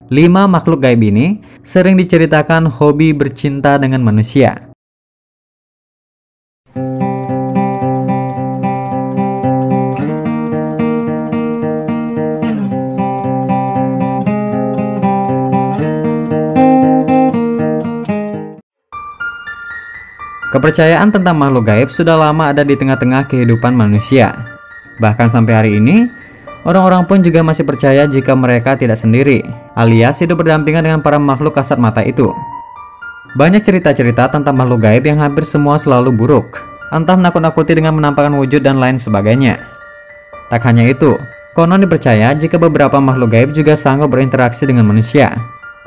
5 makhluk gaib ini sering diceritakan hobi bercinta dengan manusia. Kepercayaan tentang makhluk gaib sudah lama ada di tengah-tengah kehidupan manusia. Bahkan sampai hari ini, orang-orang pun juga masih percaya jika mereka tidak sendiri, alias hidup berdampingan dengan para makhluk kasat mata itu. Banyak cerita-cerita tentang makhluk gaib yang hampir semua selalu buruk, entah menakut-nakuti dengan menampakkan wujud dan lain sebagainya. Tak hanya itu, konon dipercaya jika beberapa makhluk gaib juga sanggup berinteraksi dengan manusia.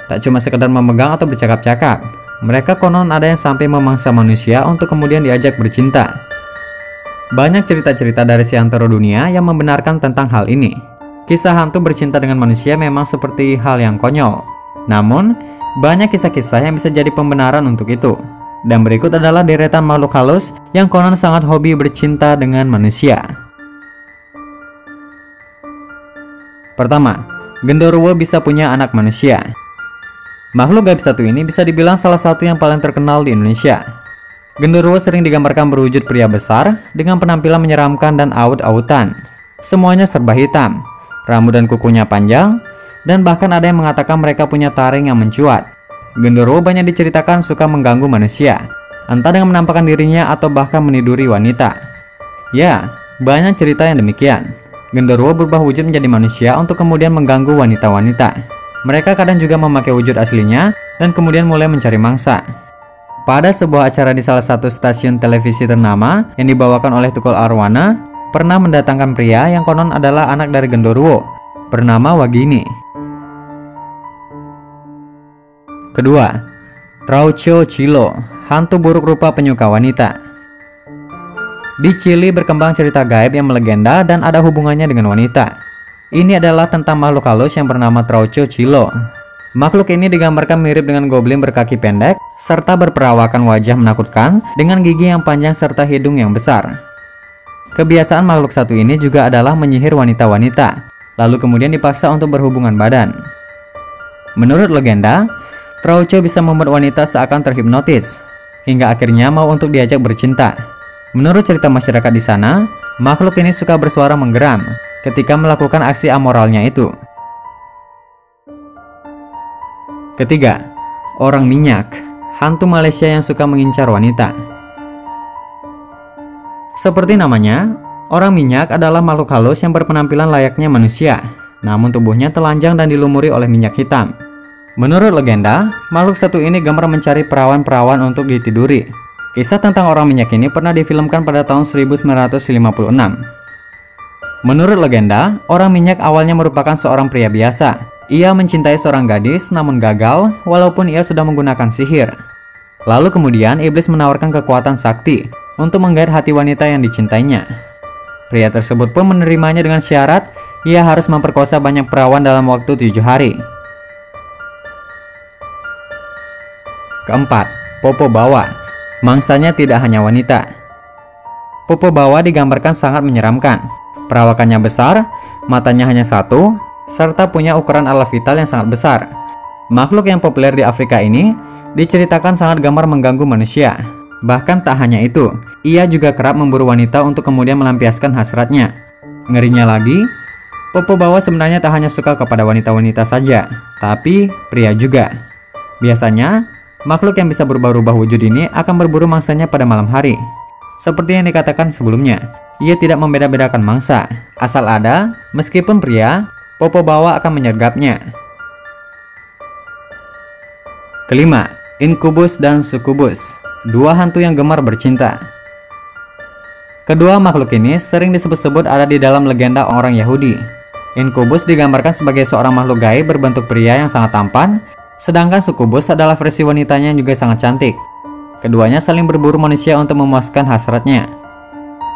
Tak cuma sekedar memegang atau bercakap-cakap, mereka konon ada yang sampai memangsa manusia untuk kemudian diajak bercinta. Banyak cerita-cerita dari seantero dunia yang membenarkan tentang hal ini. Kisah hantu bercinta dengan manusia memang seperti hal yang konyol. Namun, banyak kisah-kisah yang bisa jadi pembenaran untuk itu. Dan berikut adalah deretan makhluk halus yang konon sangat hobi bercinta dengan manusia. Pertama, genderuwo bisa punya anak manusia. Makhluk gaib satu ini bisa dibilang salah satu yang paling terkenal di Indonesia. Genderuwo sering digambarkan berwujud pria besar dengan penampilan menyeramkan dan aut-autan. Semuanya serba hitam, rambut dan kukunya panjang, dan bahkan ada yang mengatakan mereka punya taring yang mencuat. Genderuwo banyak diceritakan suka mengganggu manusia, entah dengan menampakkan dirinya atau bahkan meniduri wanita. Ya, banyak cerita yang demikian. Genderuwo berubah wujud menjadi manusia untuk kemudian mengganggu wanita-wanita. Mereka kadang juga memakai wujud aslinya dan kemudian mulai mencari mangsa. Pada sebuah acara di salah satu stasiun televisi ternama yang dibawakan oleh Tukul Arwana, pernah mendatangkan pria yang konon adalah anak dari genderuwo, bernama Wagini. Kedua, Trauco Chilo, hantu buruk rupa penyuka wanita. Di Chili berkembang cerita gaib yang melegenda dan ada hubungannya dengan wanita. Ini adalah tentang makhluk halus yang bernama Trauco Chilo. Makhluk ini digambarkan mirip dengan goblin berkaki pendek, serta berperawakan wajah menakutkan dengan gigi yang panjang serta hidung yang besar. Kebiasaan makhluk satu ini juga adalah menyihir wanita-wanita, lalu kemudian dipaksa untuk berhubungan badan. Menurut legenda, Trauco bisa membuat wanita seakan terhipnotis, hingga akhirnya mau untuk diajak bercinta. Menurut cerita masyarakat di sana, makhluk ini suka bersuara menggeram ketika melakukan aksi amoralnya itu. Ketiga, orang minyak, hantu Malaysia yang suka mengincar wanita. Seperti namanya, orang minyak adalah makhluk halus yang berpenampilan layaknya manusia, namun tubuhnya telanjang dan dilumuri oleh minyak hitam. Menurut legenda, makhluk satu ini gemar mencari perawan-perawan untuk ditiduri. Kisah tentang orang minyak ini pernah difilmkan pada tahun 1956. Menurut legenda, orang minyak awalnya merupakan seorang pria biasa. Ia mencintai seorang gadis namun gagal walaupun ia sudah menggunakan sihir. Lalu kemudian iblis menawarkan kekuatan sakti untuk menggait hati wanita yang dicintainya. Pria tersebut pun menerimanya dengan syarat ia harus memperkosa banyak perawan dalam waktu 7 hari. Keempat, Popo Bawa. Mangsanya tidak hanya wanita. Popo Bawa digambarkan sangat menyeramkan. Perawakannya besar, matanya hanya satu, serta punya ukuran alat vital yang sangat besar. Makhluk yang populer di Afrika ini diceritakan sangat gemar mengganggu manusia. Bahkan tak hanya itu, ia juga kerap memburu wanita untuk kemudian melampiaskan hasratnya. Ngerinya lagi, Popo Bawa sebenarnya tak hanya suka kepada wanita-wanita saja, tapi pria juga. Biasanya, makhluk yang bisa berubah-ubah wujud ini akan berburu mangsanya pada malam hari. Seperti yang dikatakan sebelumnya, ia tidak membeda-bedakan mangsa. Asal ada, meskipun pria, Popo Bawa akan menyergapnya. Kelima, Inkubus dan Sukubus, dua hantu yang gemar bercinta. Kedua makhluk ini sering disebut-sebut ada di dalam legenda orang Yahudi. Inkubus digambarkan sebagai seorang makhluk gaib berbentuk pria yang sangat tampan, sedangkan Sukubus adalah versi wanitanya yang juga sangat cantik. Keduanya saling berburu manusia untuk memuaskan hasratnya.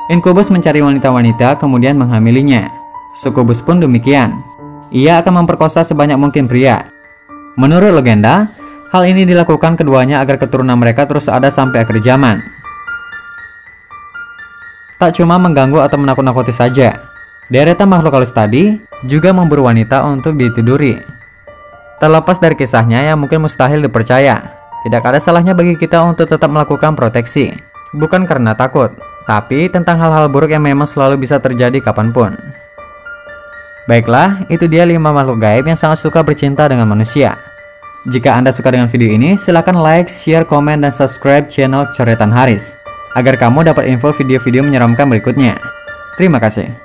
Inkubus mencari wanita-wanita kemudian menghamilinya. Sukubus pun demikian. Ia akan memperkosa sebanyak mungkin pria. Menurut legenda, hal ini dilakukan keduanya agar keturunan mereka terus ada sampai akhir zaman. Tak cuma mengganggu atau menakut-nakuti saja, deretan makhluk halus tadi juga memburu wanita untuk ditiduri. Terlepas dari kisahnya yang mungkin mustahil dipercaya, tidak ada salahnya bagi kita untuk tetap melakukan proteksi. Bukan karena takut, tapi tentang hal-hal buruk yang memang selalu bisa terjadi kapanpun. Baiklah, itu dia 5 makhluk gaib yang sangat suka bercinta dengan manusia. Jika Anda suka dengan video ini, silakan like, share, komen, dan subscribe channel Coretan Haris, agar kamu dapat info video-video menyeramkan berikutnya. Terima kasih.